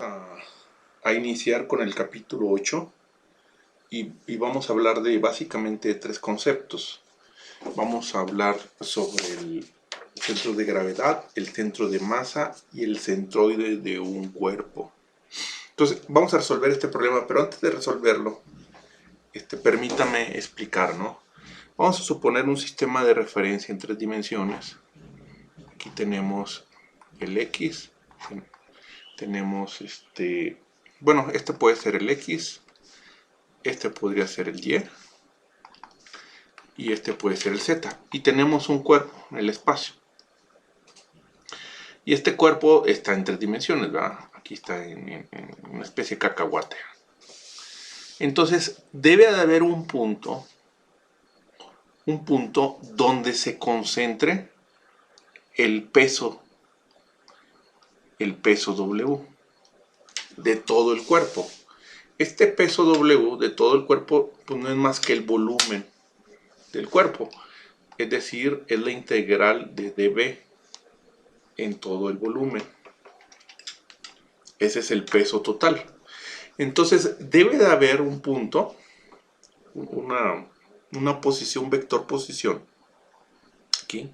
A iniciar con el capítulo 8 y vamos a hablar de básicamente tres conceptos. Vamos a hablar sobre el centro de gravedad, el centro de masa y el centroide de un cuerpo. Entonces vamos a resolver este problema, pero antes de resolverlo, permítame explicar, ¿no? Vamos a suponer un sistema de referencia en tres dimensiones. Aquí tenemos el X, tenemos bueno, este puede ser el X, este podría ser el y este puede ser el Z. Y tenemos un cuerpo en el espacio. Y este cuerpo está en tres dimensiones, ¿verdad? Aquí está en una especie de cacahuate. Entonces, debe de haber un punto donde se concentre el peso W de todo el cuerpo. Este peso W de todo el cuerpo pues no es más que el volumen del cuerpo, es decir, es la integral de dB en todo el volumen. Ese es el peso total. Entonces debe de haber un punto, una posición, un vector posición, aquí,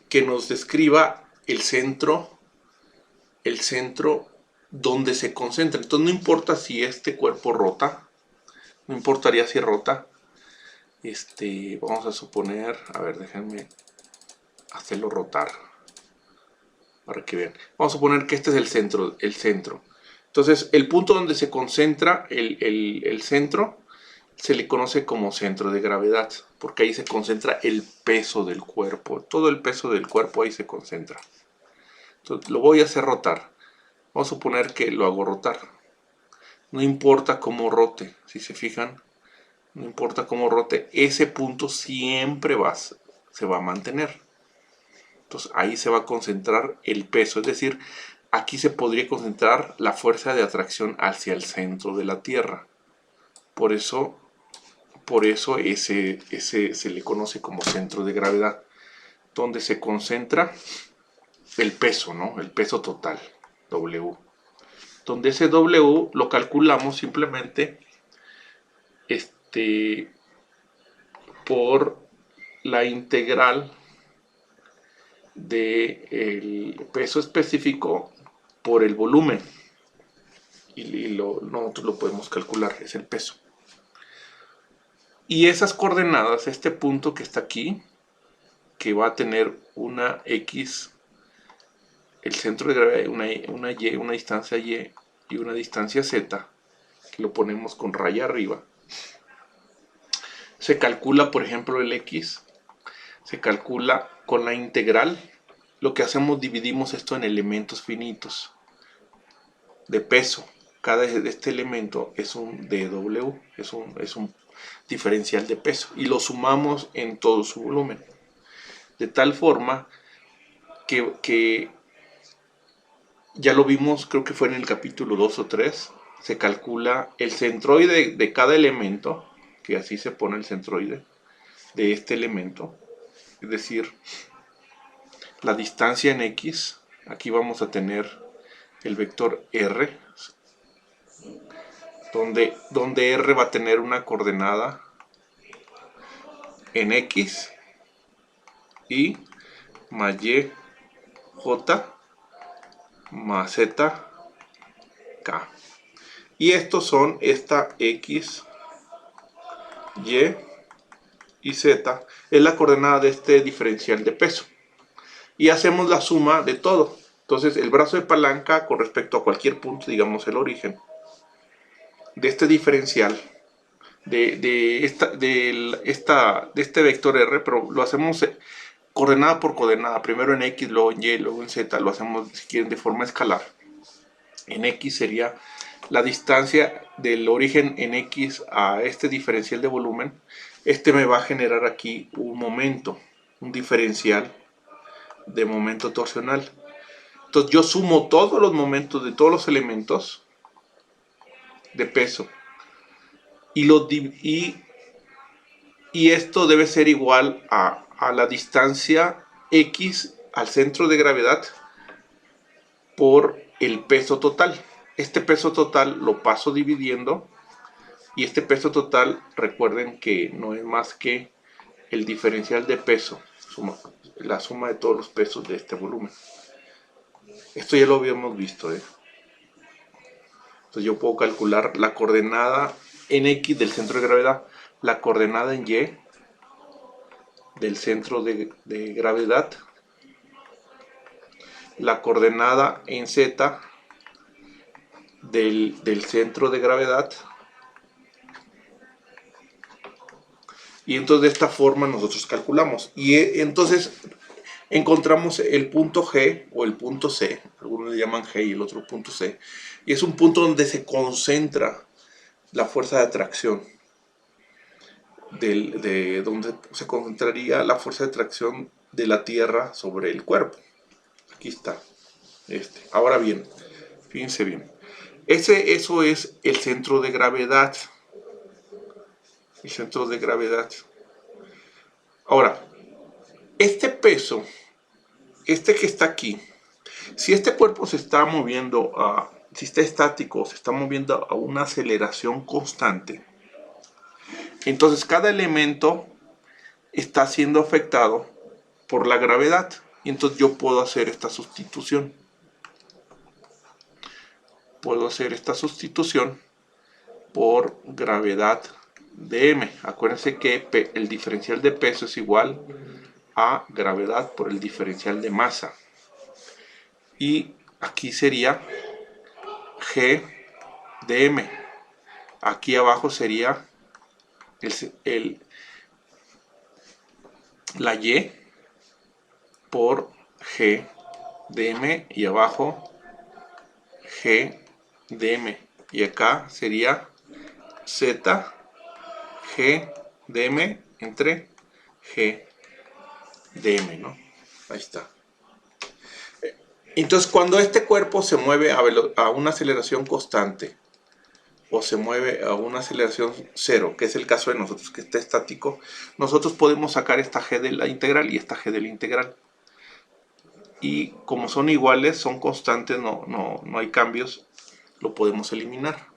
que nos describa el centro donde se concentra. Entonces no importa si este cuerpo rota, no importaría si rota. Vamos a suponer, a ver, déjenme hacerlo rotar para que vean. Vamos a suponer que este es el centro. Entonces el punto donde se concentra el centro se le conoce como centro de gravedad, porque ahí se concentra el peso del cuerpo. Todo el peso del cuerpo ahí se concentra. Entonces lo voy a hacer rotar. Vamos a suponer que lo hago rotar. No importa cómo rote, si se fijan, no importa cómo rote, ese punto siempre se va a mantener. Entonces ahí se va a concentrar el peso, es decir, aquí se podría concentrar la fuerza de atracción hacia el centro de la Tierra. Por eso ese se le conoce como centro de gravedad, donde se concentra el peso, ¿no? El peso total, W. Donde ese W lo calculamos simplemente por la integral del peso específico por el volumen. Y nosotros lo podemos calcular, es el peso. Y esas coordenadas, este punto que está aquí, que va a tener una X, el centro de gravedad, una Y, una distancia Y y una distancia Z, que lo ponemos con raya arriba. Se calcula, por ejemplo, el X, se calcula con la integral. Lo que hacemos, dividimos esto en elementos finitos de peso. Cada de este elemento es un dW, es un diferencial de peso, y lo sumamos en todo su volumen. De tal forma que ya lo vimos, creo que fue en el capítulo 2 o 3, se calcula el centroide de cada elemento, que así se pone el centroide de este elemento, es decir, la distancia en X. Aquí vamos a tener el vector R, donde R va a tener una coordenada en X y más Y, J más Z, K. Y estos son esta X, Y Z, es la coordenada de este diferencial de peso. Y hacemos la suma de todo. Entonces el brazo de palanca con respecto a cualquier punto, digamos el origen, de este diferencial, de este vector R, pero lo hacemos coordenada por coordenada, primero en X, luego en Y, luego en Z, lo hacemos si quieren de forma escalar. En X sería la distancia del origen en X a este diferencial de volumen. Me va a generar aquí un momento, un diferencial de momento torsional. Entonces yo sumo todos los momentos de todos los elementos de peso y esto debe ser igual a la distancia X al centro de gravedad por el peso total. Este peso total lo paso dividiendo, y este peso total, recuerden que no es más que el diferencial de peso, la suma de todos los pesos de este volumen. Esto ya lo habíamos visto, Entonces yo puedo calcular la coordenada en X del centro de gravedad, la coordenada en Y del centro de gravedad, la coordenada en Z del centro de gravedad, y entonces de esta forma nosotros calculamos, y entonces encontramos el punto G o el punto C, algunos le llaman G y el otro punto C, y es un punto donde se concentra la fuerza de atracción, donde se concentraría la fuerza de atracción de la Tierra sobre el cuerpo. Aquí está. Ahora bien, fíjense bien. Eso es el centro de gravedad. El centro de gravedad. Ahora, este peso, que está aquí, si este cuerpo se está moviendo, si está estático, se está moviendo a una aceleración constante, entonces cada elemento está siendo afectado por la gravedad. Y entonces yo puedo hacer esta sustitución. Puedo hacer esta sustitución por gravedad de m. Acuérdense que el diferencial de peso es igual a gravedad por el diferencial de masa. Y aquí sería G de m. Aquí abajo sería la Y por G de m, y abajo G de m, y acá sería Z G de m entre G de m, ¿no? Ahí está. Entonces, cuando este cuerpo se mueve a una aceleración constante o se mueve a una aceleración cero, que es el caso de nosotros que está estático, nosotros podemos sacar esta G de la integral y esta G de la integral. Y como son iguales, son constantes, no hay cambios, lo podemos eliminar.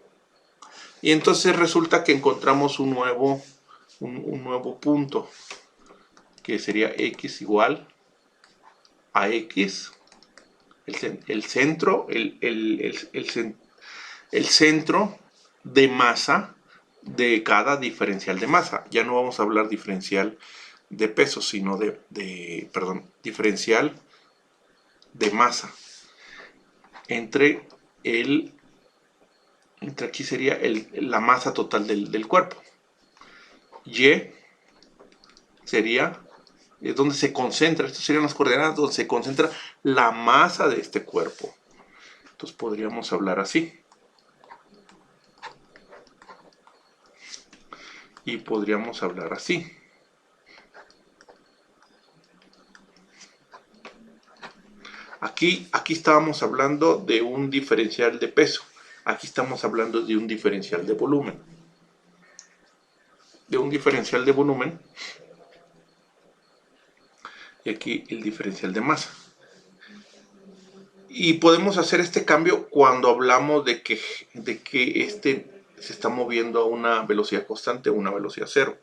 Y entonces resulta que encontramos un nuevo punto, que sería X igual a X, el centro de masa de cada diferencial de masa. Ya no vamos a hablar diferencial de peso, sino diferencial de masa entre aquí sería la masa total del cuerpo. Y sería donde se concentra, estas serían las coordenadas donde se concentra la masa de este cuerpo. Entonces podríamos hablar así. Y podríamos hablar así. Aquí estábamos hablando de un diferencial de peso. Aquí estamos hablando de un diferencial de volumen. Y aquí el diferencial de masa. Y podemos hacer este cambio cuando hablamos de que se está moviendo a una velocidad constante o una velocidad cero.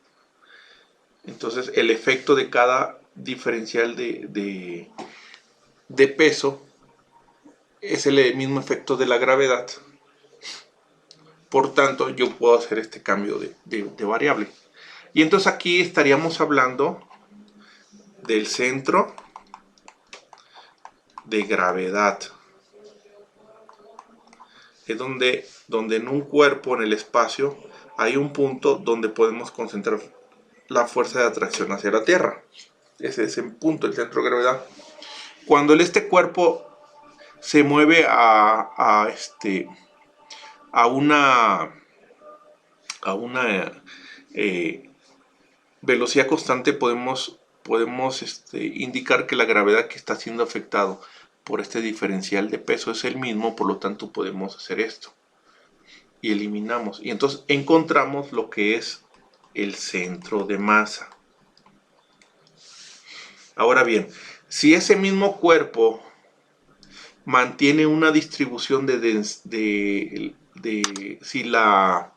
Entonces el efecto de cada diferencial de peso es el mismo efecto de la gravedad. Por tanto, yo puedo hacer este cambio de variable. Y entonces aquí estaríamos hablando del centro de gravedad. Es donde en un cuerpo, en el espacio, hay un punto donde podemos concentrar la fuerza de atracción hacia la Tierra. Ese es el punto, el centro de gravedad. Cuando este cuerpo se mueve a una velocidad constante, podemos indicar que la gravedad que está siendo afectado por este diferencial de peso es el mismo, por lo tanto podemos hacer esto y eliminamos, y entonces encontramos lo que es el centro de masa. Ahora bien, si ese mismo cuerpo mantiene una distribución si la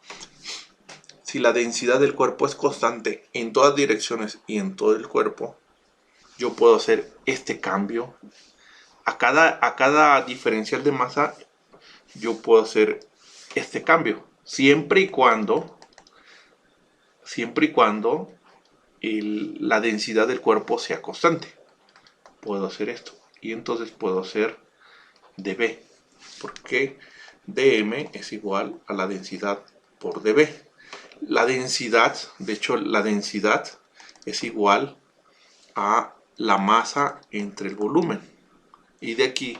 densidad del cuerpo es constante en todas direcciones y en todo el cuerpo, yo puedo hacer este cambio. A cada diferencial de masa, yo puedo hacer este cambio. Siempre y cuando la densidad del cuerpo sea constante. Puedo hacer esto. Y entonces puedo hacer dB. Porque dm es igual a la densidad por dB. La densidad, de hecho, la densidad es igual a la masa entre el volumen. Y de aquí,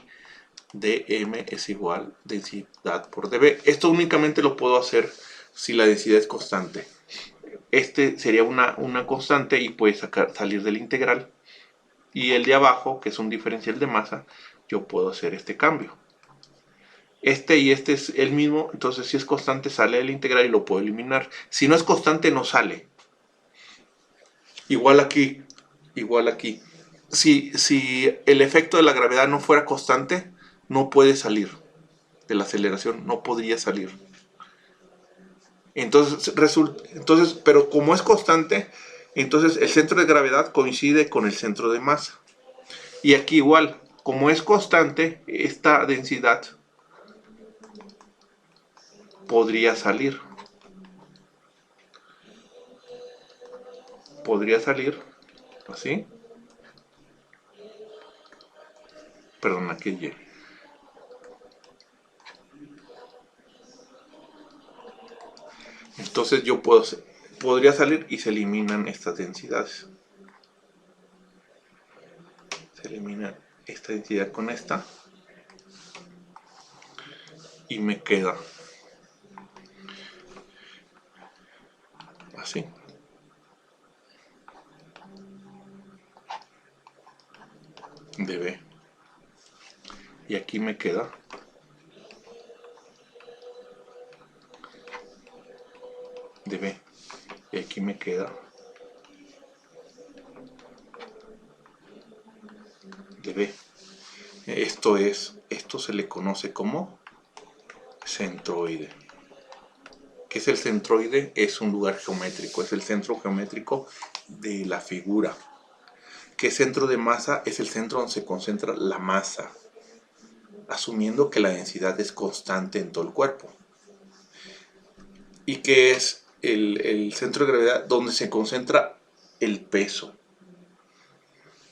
dm es igual densidad por dB. Esto únicamente lo puedo hacer si la densidad es constante. Este sería una constante y puede salir del integral. Y el de abajo, que es un diferencial de masa, yo puedo hacer este cambio. Este y este es el mismo, entonces si es constante sale del integral y lo puedo eliminar. Si no es constante no sale. Igual aquí, igual aquí. Si el efecto de la gravedad no fuera constante, no puede salir de la aceleración, no podría salir. Entonces, pero como es constante, entonces el centro de gravedad coincide con el centro de masa. Y aquí igual, como es constante, esta densidad podría salir. Podría salir así. Perdón, aquí Y. Entonces yo podría salir y se eliminan estas densidades. Se elimina esta densidad con esta. Y me queda así. dB. Y aquí me queda dB. Y aquí me queda dB. Esto se le conoce como centroide. ¿Qué es el centroide? Es un lugar geométrico, es el centro geométrico de la figura. ¿Qué centro de masa? Es el centro donde se concentra la masa, asumiendo que la densidad es constante en todo el cuerpo. ¿Y qué es el centro de gravedad? Donde se concentra el peso.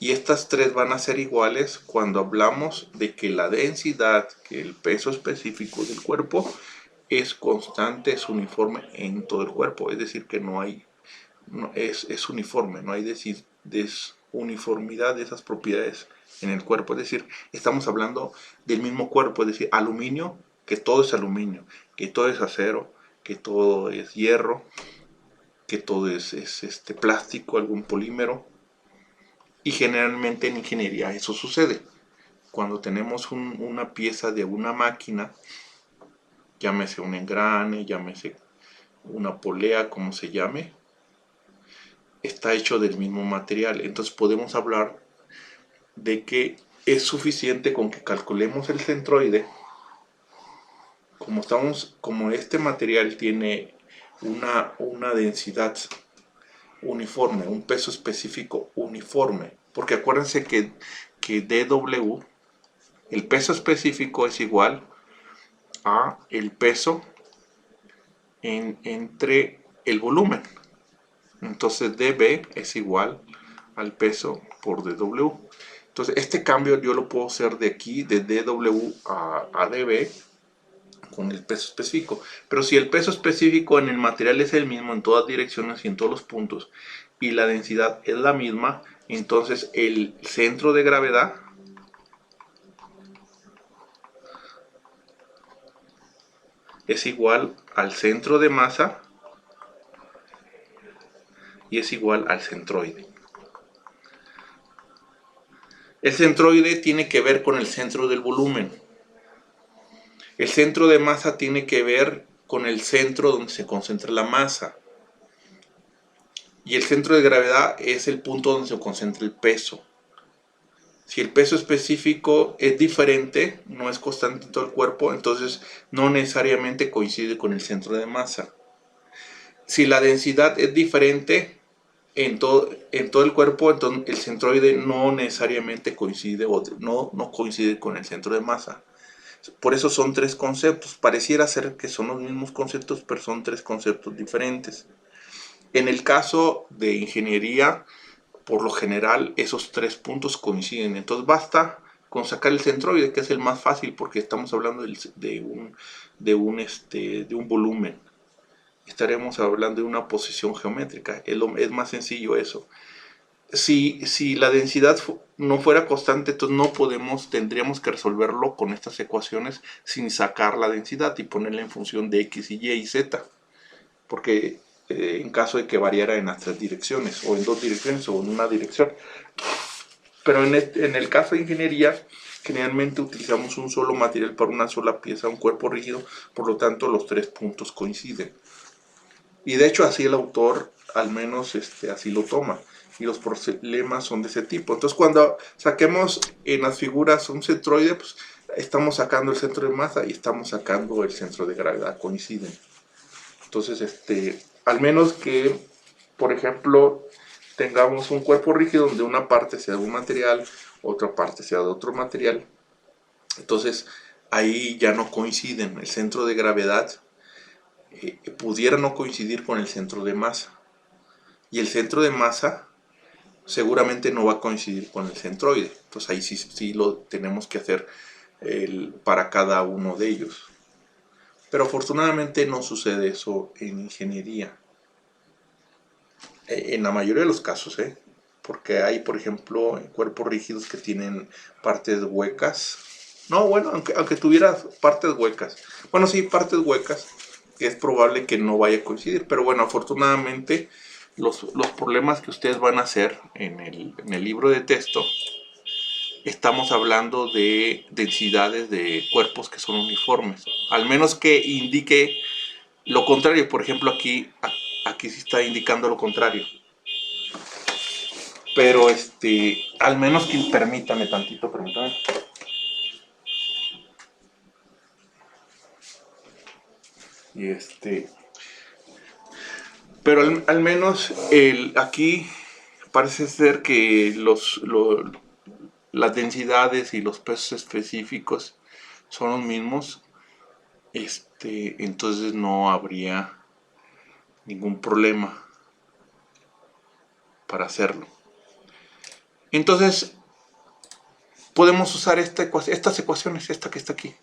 Y estas tres van a ser iguales cuando hablamos de que la densidad, que el peso específico del cuerpo es constante, es uniforme en todo el cuerpo. Es decir, que no hay, es uniforme, no hay desuniformidad de esas propiedades en el cuerpo. Es decir, estamos hablando del mismo cuerpo, es decir, aluminio, que todo es aluminio, que todo es acero, que todo es hierro, que todo es plástico, algún polímero. Y generalmente en ingeniería eso sucede. Cuando tenemos una pieza de una máquina, llámese un engrane, llámese una polea, como se llame, está hecho del mismo material. Entonces podemos hablar de que es suficiente con que calculemos el centroide. Como este material tiene una densidad uniforme, un peso específico uniforme, porque acuérdense que dW, el peso específico es igual a el peso entre el volumen. Entonces dB es igual al peso por dW. Entonces este cambio yo lo puedo hacer de aquí, de dW a dB, con el peso específico. Pero si el peso específico en el material es el mismo en todas direcciones y en todos los puntos, y la densidad es la misma, entonces el centro de gravedad es igual al centro de masa y es igual al centroide. El centroide tiene que ver con el centro del volumen. El centro de masa tiene que ver con el centro donde se concentra la masa. Y el centro de gravedad es el punto donde se concentra el peso. Si el peso específico es diferente, no es constante en todo el cuerpo, entonces no necesariamente coincide con el centro de masa. Si la densidad es diferente en todo el cuerpo, entonces el centroide no necesariamente coincide o no coincide con el centro de masa. Por eso son tres conceptos. Pareciera ser que son los mismos conceptos, pero son tres conceptos diferentes. En el caso de ingeniería, por lo general, esos tres puntos coinciden. Entonces basta con sacar el centroide, que es el más fácil, porque estamos hablando de un volumen. Estaremos hablando de una posición geométrica. Es más sencillo eso. Si la densidad no fuera constante, entonces tendríamos que resolverlo con estas ecuaciones sin sacar la densidad y ponerla en función de x y y y z, porque en caso de que variara en las tres direcciones, o en dos direcciones, o en una dirección. Pero en el caso de ingeniería, generalmente utilizamos un solo material para una sola pieza, un cuerpo rígido, por lo tanto los tres puntos coinciden. Y de hecho así el autor al menos así lo toma. Y los problemas son de ese tipo. Entonces cuando saquemos en las figuras un centroide, pues estamos sacando el centro de masa y estamos sacando el centro de gravedad, coinciden. Entonces, al menos que, por ejemplo, tengamos un cuerpo rígido donde una parte sea de un material, otra parte sea de otro material, entonces ahí ya no coinciden. El centro de gravedad pudiera no coincidir con el centro de masa. Y el centro de masa seguramente no va a coincidir con el centroide. Entonces ahí sí lo tenemos que hacer para cada uno de ellos. Pero afortunadamente no sucede eso en ingeniería. En la mayoría de los casos, porque hay, por ejemplo, cuerpos rígidos que tienen partes huecas. No, bueno, aunque tuviera partes huecas. Bueno, sí, partes huecas, que es probable que no vaya a coincidir. Pero bueno, afortunadamente los problemas que ustedes van a hacer en el libro de texto, estamos hablando de densidades de cuerpos que son uniformes. Al menos que indique lo contrario. Por ejemplo, aquí sí está indicando lo contrario. Pero al menos que permítame tantito, permítame. Y pero al menos aquí parece ser que las densidades y los pesos específicos son los mismos. Entonces no habría ningún problema para hacerlo. Entonces podemos usar estas ecuaciones, esta que está aquí,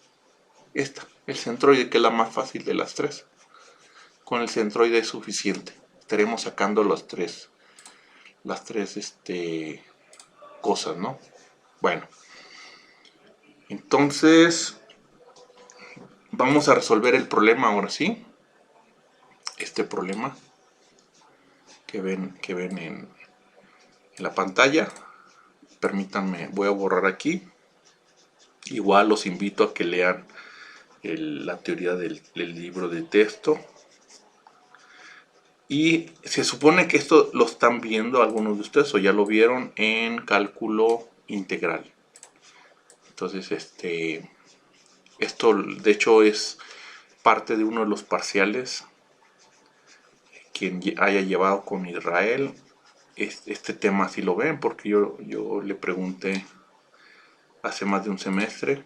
el centroide, que es la más fácil de las tres. Con el centroide es suficiente. Estaremos sacando las tres cosas, ¿no? Bueno, entonces vamos a resolver el problema ahora sí. Este problema que ven en la pantalla. Permítanme, voy a borrar aquí. Igual los invito a que lean la teoría del libro de texto. Y se supone que esto lo están viendo algunos de ustedes o ya lo vieron en cálculo integral. Entonces, esto de hecho es parte de uno de los parciales. Quien haya llevado con Israel este tema, si lo ven, porque yo le pregunté hace más de un semestre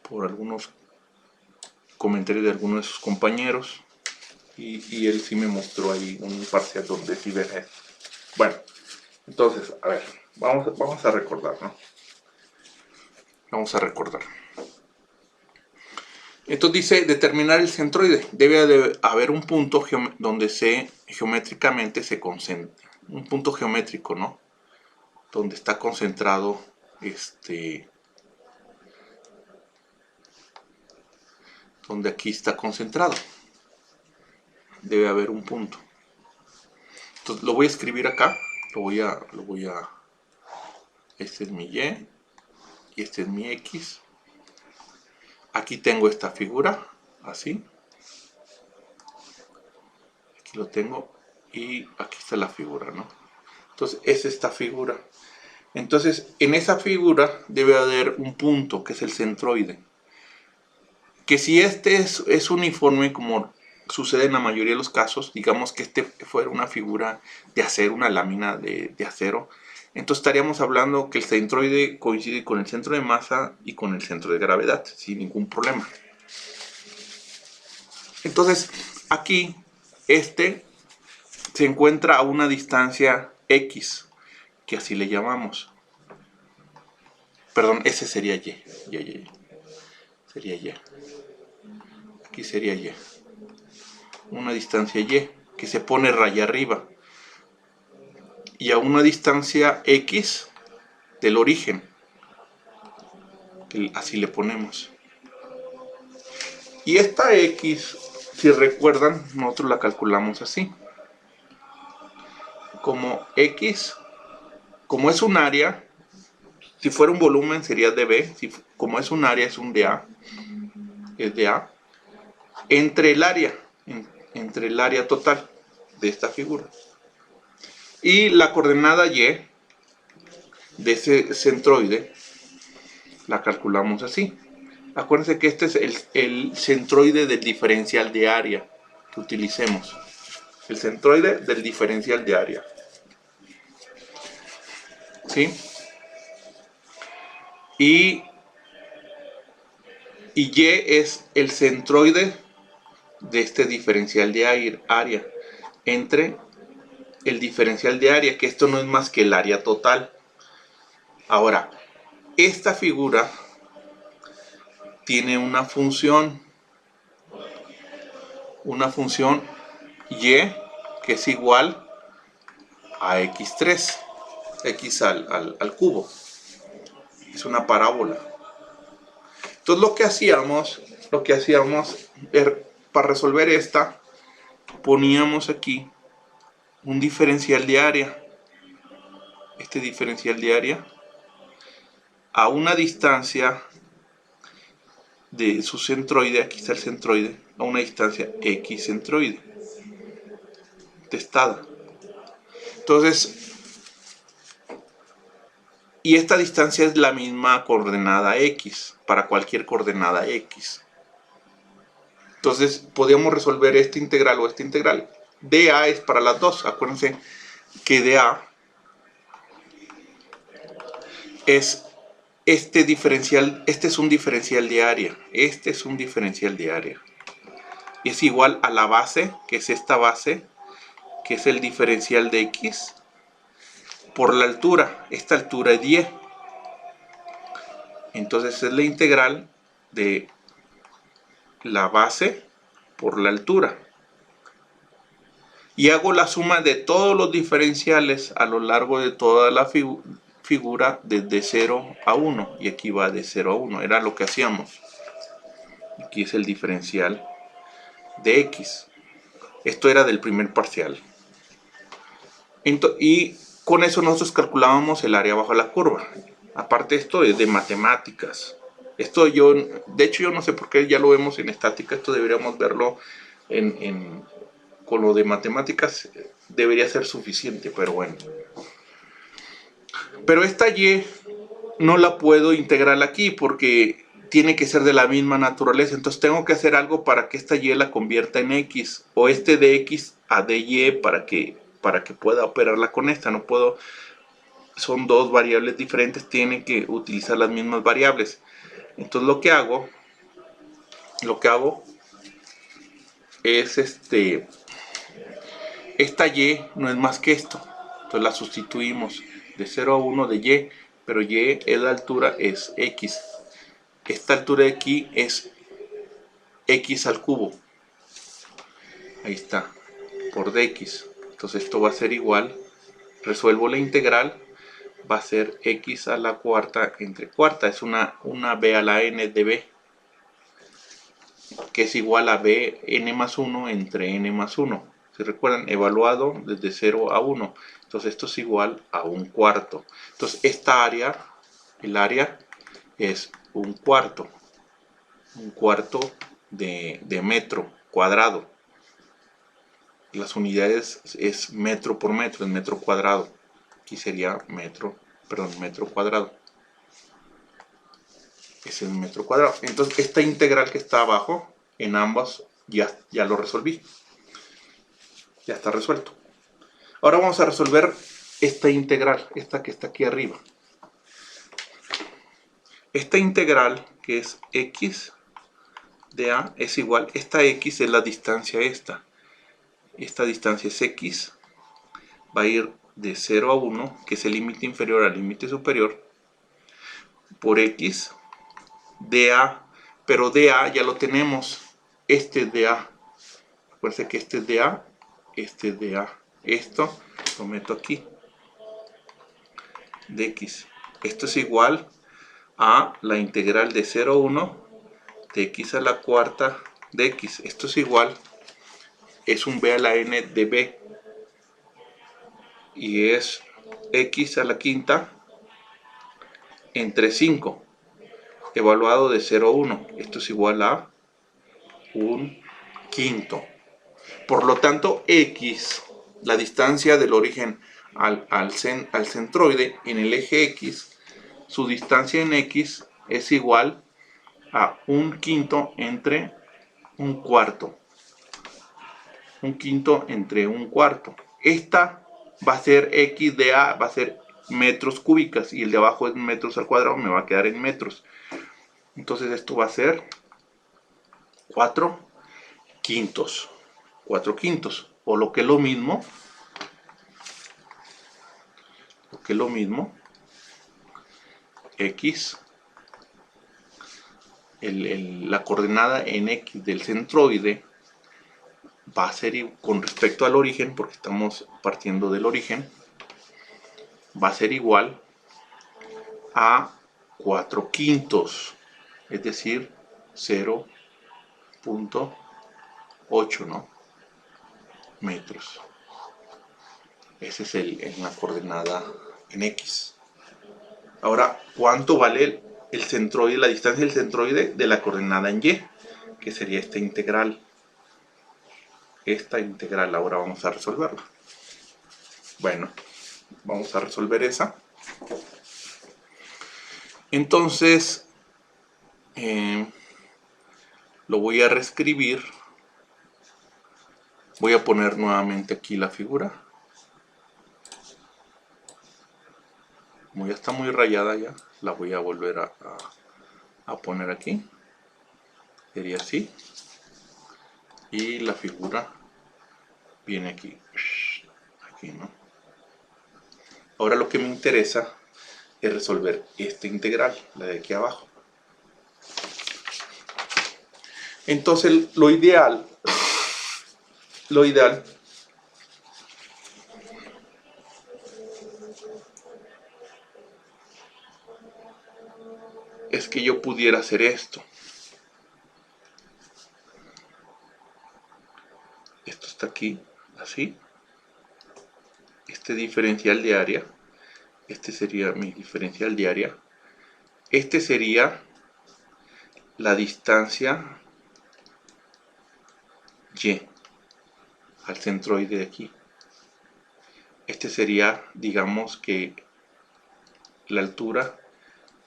por algunos comentarios de algunos de sus compañeros, y él sí me mostró ahí un parcial donde sí ven esto. Bueno, entonces, a ver, vamos a recordar, ¿no? Vamos a recordar. Entonces dice, determinar el centroide. Debe de haber un punto donde geométricamente se concentra. Un punto geométrico, ¿no? Donde está concentrado donde aquí está concentrado. Debe haber un punto. Entonces lo voy a escribir acá. Este es mi Y y este es mi X. Aquí tengo esta figura, así. lo tengo y aquí está la figura, ¿no? Entonces es esta figura. Entonces, en esa figura debe haber un punto, que es el centroide. Que si este es uniforme, como sucede en la mayoría de los casos, digamos que este fuera una figura de acero, una lámina de acero, entonces estaríamos hablando que el centroide coincide con el centro de masa y con el centro de gravedad, sin ningún problema. Entonces, aquí, este se encuentra a una distancia X, que así le llamamos. Perdón, ese sería Y. Sería Y. Aquí sería Y. Una distancia Y, que se pone raya arriba. Y a una distancia X del origen. Así le ponemos. Y esta X, si recuerdan, nosotros la calculamos así. Como X, como es un área, si fuera un volumen sería dB, como es un área es un dA, es dA, entre el área total de esta figura. Y la coordenada Y de ese centroide la calculamos así. Acuérdense que este es el centroide del diferencial de área que utilicemos. El centroide del diferencial de área. ¿Sí? Y Y es el centroide de este diferencial de área entre el diferencial de área, que esto no es más que el área total. Ahora, esta figura tiene una función y, que es igual a x3, x al cubo. Es una parábola. Entonces lo que hacíamos para resolver esta, poníamos aquí un diferencial de área. Este diferencial de área a una distancia de su centroide, aquí está el centroide, a una distancia x centroide testada. Entonces, y esta distancia es la misma coordenada x para cualquier coordenada x. Entonces podríamos resolver este integral o este integral. dA es para las dos. Acuérdense que dA es este diferencial. Este es un diferencial de área. Este es un diferencial de área. Y es igual a la base, que es esta base, que es el diferencial de x, por la altura. Esta altura es y. Entonces es la integral de la base por la altura. Y hago la suma de todos los diferenciales a lo largo de toda la figura desde 0 a 1. Y aquí va de 0 a 1. Era lo que hacíamos. Aquí es el diferencial de x. Esto era del primer parcial. Y con eso nosotros calculábamos el área bajo la curva. Aparte, esto es de matemáticas. Esto de hecho yo no sé por qué ya lo vemos en estática. Esto deberíamos verlo con lo de matemáticas. Debería ser suficiente, pero bueno. Pero esta y no la puedo integrar aquí porque tiene que ser de la misma naturaleza. Entonces tengo que hacer algo para que esta y la convierta en x. O este de x a dy para que pueda operarla con esta. No puedo. Son dos variables diferentes, tienen que utilizar las mismas variables. Entonces lo que hago es esta y no es más que esto. Entonces la sustituimos de 0 a 1 de y, pero y es la altura, es x. Esta altura de aquí es x al cubo. Ahí está, por dx. Entonces esto va a ser igual, resuelvo la integral, va a ser x a la cuarta entre cuarta. Es una b a la n de b, que es igual a b n más 1 entre n más 1. Si recuerdan, evaluado desde 0 a 1. Entonces esto es igual a un cuarto. Entonces esta área, el área es un cuarto de metro cuadrado. Las unidades es metro por metro, en metro cuadrado. Aquí sería metro perdón, metro cuadrado. Es el metro cuadrado. Entonces esta integral que está abajo, en ambos ya lo resolví. Ya está resuelto. Ahora vamos a resolver esta integral, esta que está aquí arriba. Esta integral, que es x de a, es igual, esta x es la distancia esta. Esta distancia es x, va a ir de 0 a 1, que es el límite inferior al límite superior, por x dA, pero dA ya lo tenemos, este es dA. Acuérdense que este es dA, este es dA. Esto lo meto aquí, de x. Esto es igual a la integral de 0 a 1 de x a la cuarta de x. Esto es igual, es un b a la n de b, y es x a la quinta entre 5, evaluado de 0 a 1. Esto es igual a un quinto. Por lo tanto, x, la distancia del origen al centroide en el eje x, su distancia en x es igual a un quinto entre un cuarto. Un quinto entre un cuarto. Esta va a ser x de a, va a ser metros cúbicas, y el de abajo es metros al cuadrado, me va a quedar en metros. Entonces esto va a ser 4 quintos. 4 quintos. O lo que es lo mismo, x, la coordenada en x del centroide va a ser, con respecto al origen, porque estamos partiendo del origen, va a ser igual a 4 quintos, es decir, 0.8, ¿no? metros. Ese es en la coordenada en x. Ahora, ¿cuánto vale el centroide, la distancia del centroide de la coordenada en y? Que sería esta integral. Esta integral ahora vamos a resolverla. Bueno, vamos a resolver esa. Entonces, lo voy a reescribir. Voy a poner nuevamente aquí la figura. Como ya está muy rayada ya, la voy a volver a poner aquí. Sería así. Y la figura viene aquí. Aquí, ¿no? Ahora lo que me interesa es resolver esta integral, la de aquí abajo. Entonces lo ideal es que yo pudiera hacer esto. Esto está aquí, así. Este diferencial de área. Este sería mi diferencial de área. Este sería la distancia y al centroide de aquí. Este sería, digamos que, la altura,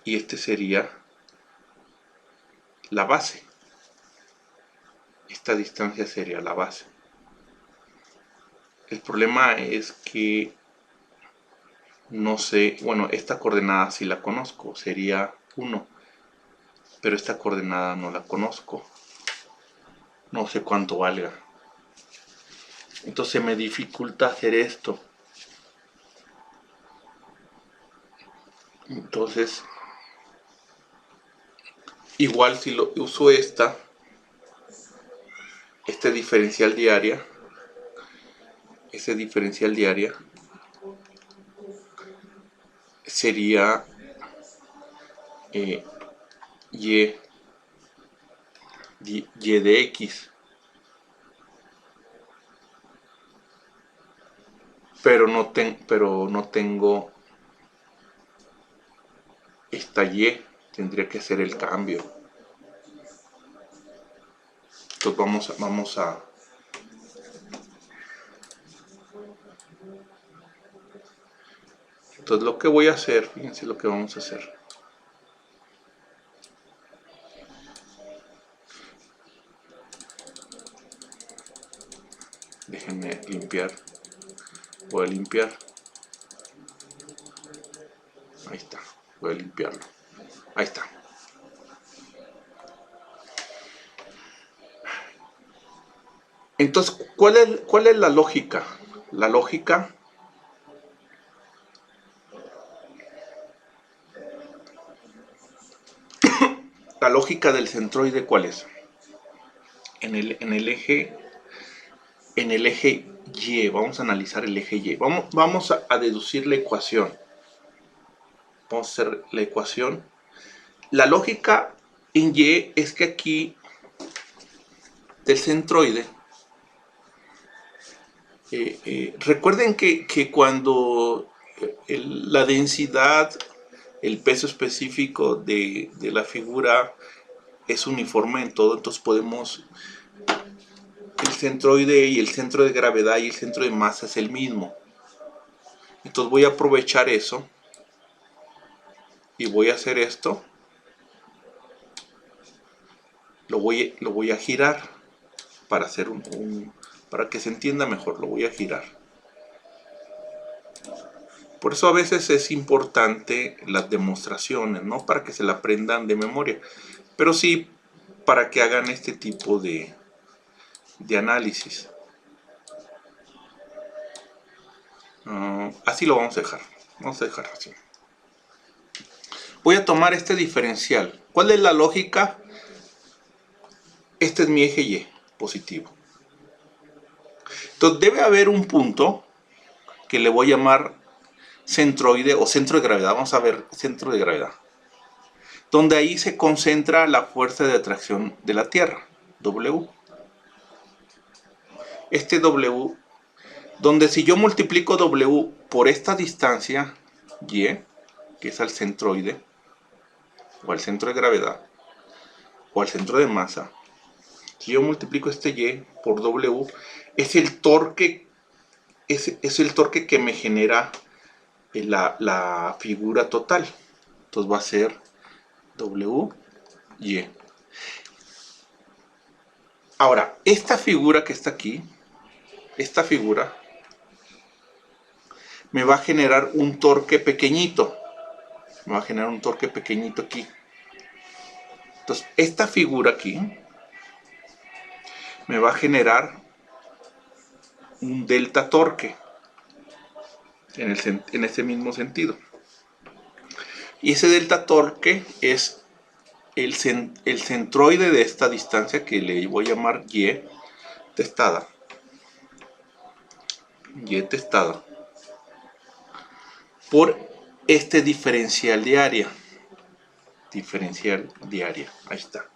y este sería la base. Esta distancia sería la base. El problema es que no sé, bueno, esta coordenada sí la conozco, sería 1, pero esta coordenada no la conozco. No sé cuánto valga. Entonces me dificulta hacer esto. Entonces, igual si lo uso este diferencial de área, ese diferencial de área sería y de x, pero no tengo esta y, tendría que hacer el cambio. Entonces Entonces lo que voy a hacer, fíjense lo que vamos a hacer. Déjenme limpiar. Voy a limpiar. Ahí está. Voy a limpiarlo. Ahí está. Entonces, ¿cuál es la lógica? La lógica del centroide, ¿cuál es? En el eje Y, vamos a analizar el eje Y. Vamos a deducir la ecuación. Vamos a hacer la ecuación. La lógica en Y es que aquí del centroide, recuerden que cuando la densidad, el peso específico de la figura es uniforme en todo, entonces podemos, el centroide y el centro de gravedad y el centro de masa es el mismo. Entonces voy a aprovechar eso y voy a hacer esto. Lo voy a girar para hacer para que se entienda mejor. Lo voy a girar. Por eso a veces es importante las demostraciones, no para que se la aprendan de memoria, pero sí para que hagan este tipo de análisis. Así lo vamos a dejar. Vamos a dejar así. Voy a tomar este diferencial. ¿Cuál es la lógica? Este es mi eje Y, positivo. Entonces debe haber un punto que le voy a llamar centroide o centro de gravedad. Vamos a ver centro de gravedad. Donde ahí se concentra la fuerza de atracción de la Tierra, W. Este W, donde si yo multiplico W por esta distancia, Y, que es al centroide, o al centro de gravedad, o al centro de masa, si yo multiplico este Y por W, es el torque, es el torque que me genera la figura total. Entonces va a ser WY. Ahora, esta figura que está aquí, esta figura me va a generar un torque pequeñito. Me va a generar un torque pequeñito aquí. Entonces, esta figura aquí me va a generar un delta torque en ese mismo sentido. Y ese delta torque es el centroide de esta distancia, que le voy a llamar Y testada. Y testada por este diferencial de área. Diferencial de área. Ahí está.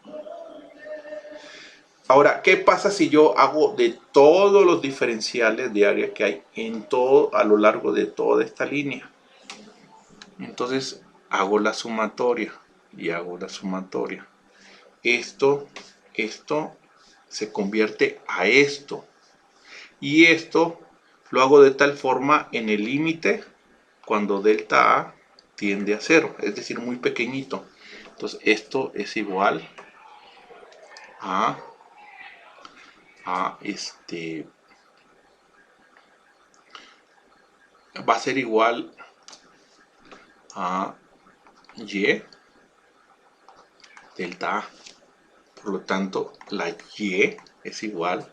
Ahora, ¿qué pasa si yo hago de todos los diferenciales de área que hay en todo, a lo largo de toda esta línea? Entonces hago la sumatoria y hago la sumatoria. Esto se convierte a esto. Y esto lo hago de tal forma en el límite cuando delta A tiende a 0, es decir, muy pequeñito. Entonces esto es igual a va a ser igual a Y delta A. Por lo tanto, la Y es igual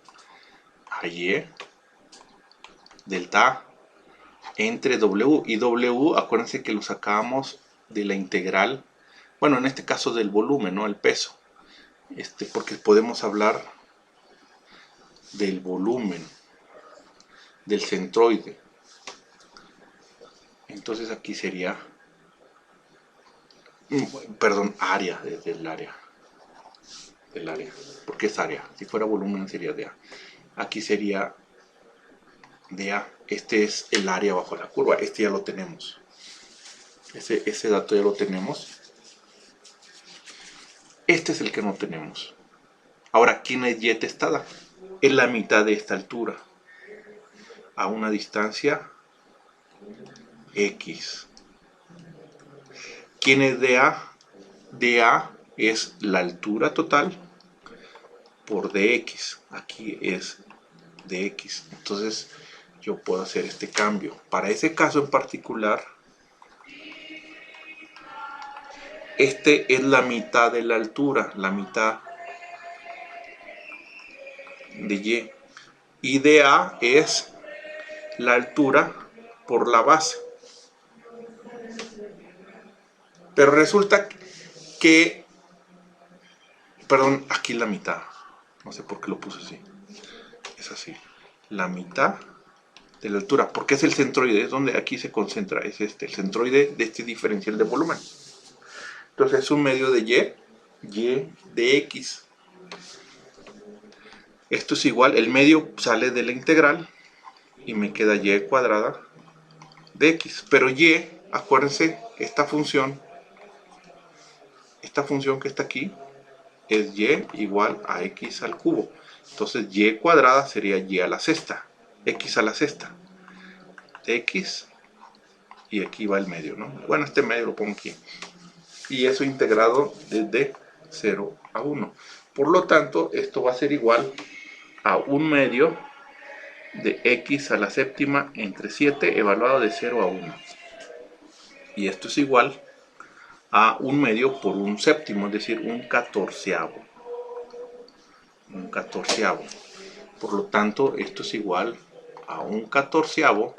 a Y delta A entre W. Y W, acuérdense que lo sacábamos de la integral, bueno, en este caso del volumen, ¿no? El peso. Porque podemos hablar del volumen del centroide. Entonces aquí sería, perdón, área, desde el área. Del área, porque es área. Si fuera volumen sería dA. Aquí sería dA. Este es el área bajo la curva. Este ya lo tenemos. Ese dato ya lo tenemos. Este es el que no tenemos. Ahora, ¿quién es Y testada? Es la mitad de esta altura, a una distancia X. ¿Quién es DA? DA es la altura total por DX. Aquí es DX. Entonces yo puedo hacer este cambio. Para ese caso en particular, este es la mitad de la altura, la mitad de Y. Y DA es la altura por la base. Pero resulta que, perdón, aquí la mitad. No sé por qué lo puse así. Es así. La mitad de la altura. Porque es el centroide. Es donde aquí se concentra. Es este, el centroide de este diferencial de volumen. Entonces es un medio de Y de X. Esto es igual. El medio sale de la integral. Y me queda Y cuadrada de X. Pero Y, acuérdense, esta función que está aquí es Y igual a X al cubo. Entonces Y cuadrada sería Y a la sexta. X a la sexta. X. Y aquí va el medio, ¿no? Bueno, este medio lo pongo aquí. Y eso integrado desde 0 a 1. Por lo tanto, esto va a ser igual a un medio de X a la séptima entre 7 evaluado de 0 a 1. Y esto es igual a un medio por un séptimo, es decir, un catorceavo. Un catorceavo. Por lo tanto, esto es igual a un catorceavo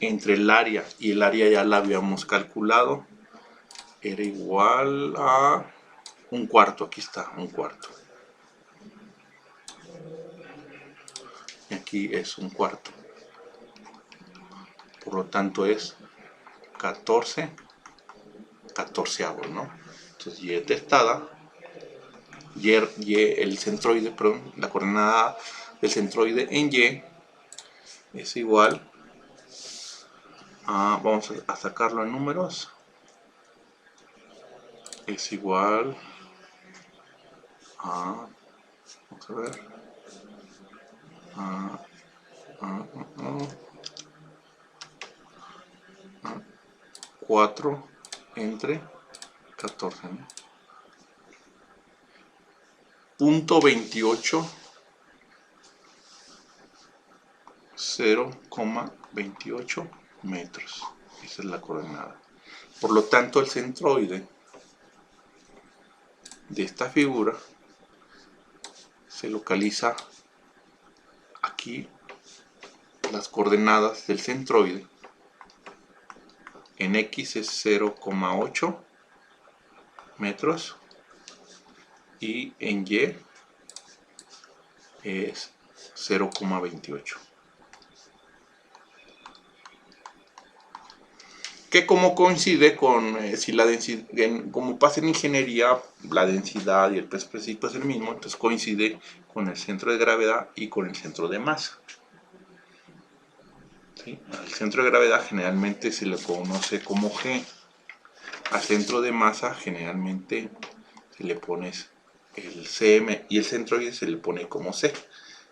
entre el área, y el área ya la habíamos calculado, era igual a un cuarto. Aquí está, un cuarto. Y aquí es un cuarto. Por lo tanto es 14 catorceavos, ¿no? Entonces Y testada, el centroide, perdón, la coordenada del centroide en Y es igual a, vamos a sacarlo en números, es igual a, vamos a ver, a 4 entre 14, ¿no? Punto 28, 0,28 metros. Esa es la coordenada. Por lo tanto, el centroide de esta figura se localiza aquí. Las coordenadas del centroide en X es 0,8 metros y en Y es 0,28. Que como coincide con, si la densidad, como pasa en ingeniería, la densidad y el peso específico es el mismo, entonces coincide con el centro de gravedad y con el centro de masa. ¿Sí? Al centro de gravedad generalmente se le conoce como G. Al centro de masa generalmente se le pone el cm y el centroide se le pone como C.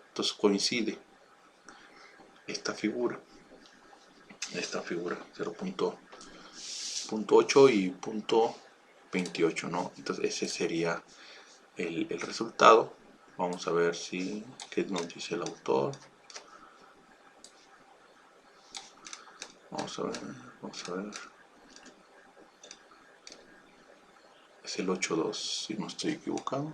Entonces coincide esta figura 0.8 y 0.28, ¿no? Entonces ese sería el resultado. Vamos a ver si qué nos dice el autor. Vamos a ver. Es el 8.2, si no estoy equivocado.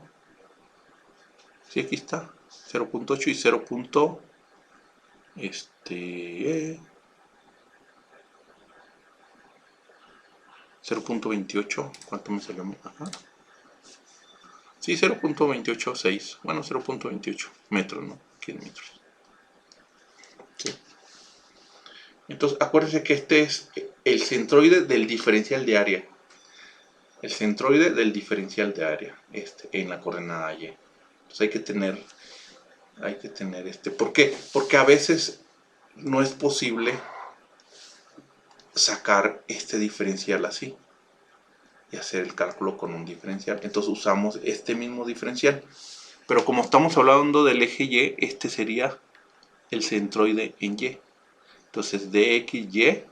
Sí, aquí está. 0.8 y 0. 0.28, ¿cuánto me salió? Ajá. Sí, 0.286, bueno, 0.28 metros, ¿no? Aquí en metros. Sí. Entonces, acuérdense que este es el centroide del diferencial de área. El centroide del diferencial de área, en la coordenada Y. Entonces hay que tener ¿Por qué? Porque a veces no es posible sacar este diferencial así y hacer el cálculo con un diferencial. Entonces usamos este mismo diferencial. Pero como estamos hablando del eje Y, este sería el centroide en Y. Entonces dxy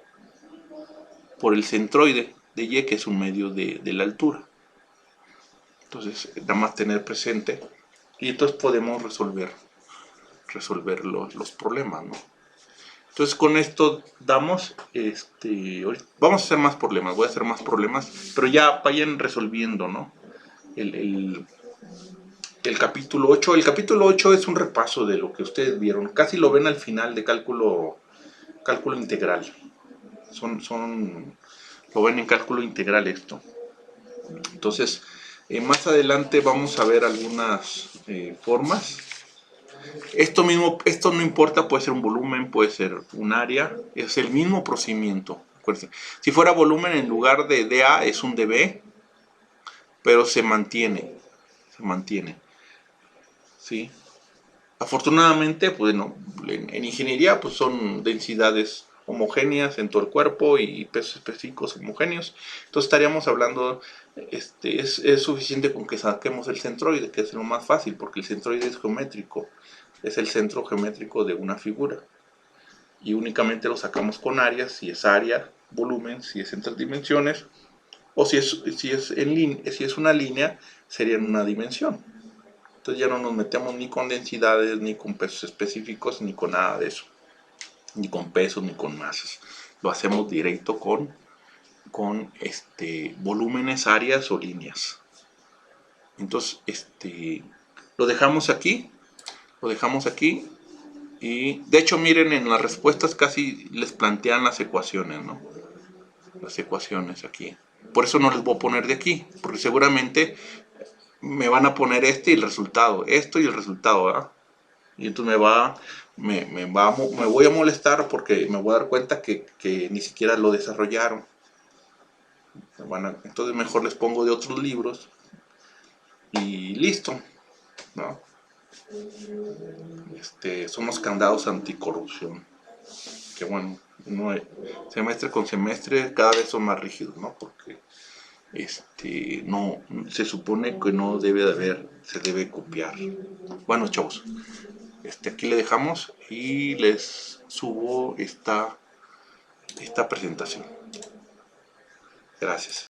por el centroide y, que es un medio de la altura. Entonces, nada más tener presente, y entonces podemos resolver los problemas, ¿no? Entonces con esto damos, vamos a hacer más problemas, voy a hacer más problemas, pero ya vayan resolviendo, ¿no? El capítulo 8. El capítulo 8 es un repaso de lo que ustedes vieron, casi lo ven al final de cálculo integral. Lo ven en cálculo integral esto. Entonces, más adelante vamos a ver algunas formas. Esto no importa, puede ser un volumen, puede ser un área, es el mismo procedimiento. Acuérdense. Si fuera volumen, en lugar de dA es un dB, pero se mantiene. ¿Sí? Afortunadamente, pues no, en ingeniería pues son densidades homogéneas en todo el cuerpo y pesos específicos homogéneos. Entonces estaríamos hablando, es suficiente con que saquemos el centroide, que es lo más fácil, porque el centroide es geométrico, es el centro geométrico de una figura. Y únicamente lo sacamos con áreas, si es área, volumen, si es en 3 dimensiones, o si es una línea, sería en una dimensión. Entonces ya no nos metemos ni con densidades, ni con pesos específicos, ni con nada de eso. Ni con pesos, ni con masas. Lo hacemos directo con volúmenes, áreas o líneas. Entonces, lo dejamos aquí. Y de hecho, miren, en las respuestas casi les plantean las ecuaciones, ¿no? Las ecuaciones aquí. Por eso no les voy a poner de aquí, porque seguramente me van a poner y el resultado, esto y el resultado, ¿verdad? Y entonces me voy a molestar porque me voy a dar cuenta que ni siquiera lo desarrollaron. Entonces mejor les pongo de otros libros y listo, ¿no? Son los candados anticorrupción, que bueno, semestre con semestre cada vez son más rígidos, ¿no? Porque no, se supone que no debe de haber, se debe copiar. Bueno, chavos, aquí le dejamos y les subo esta presentación. Gracias.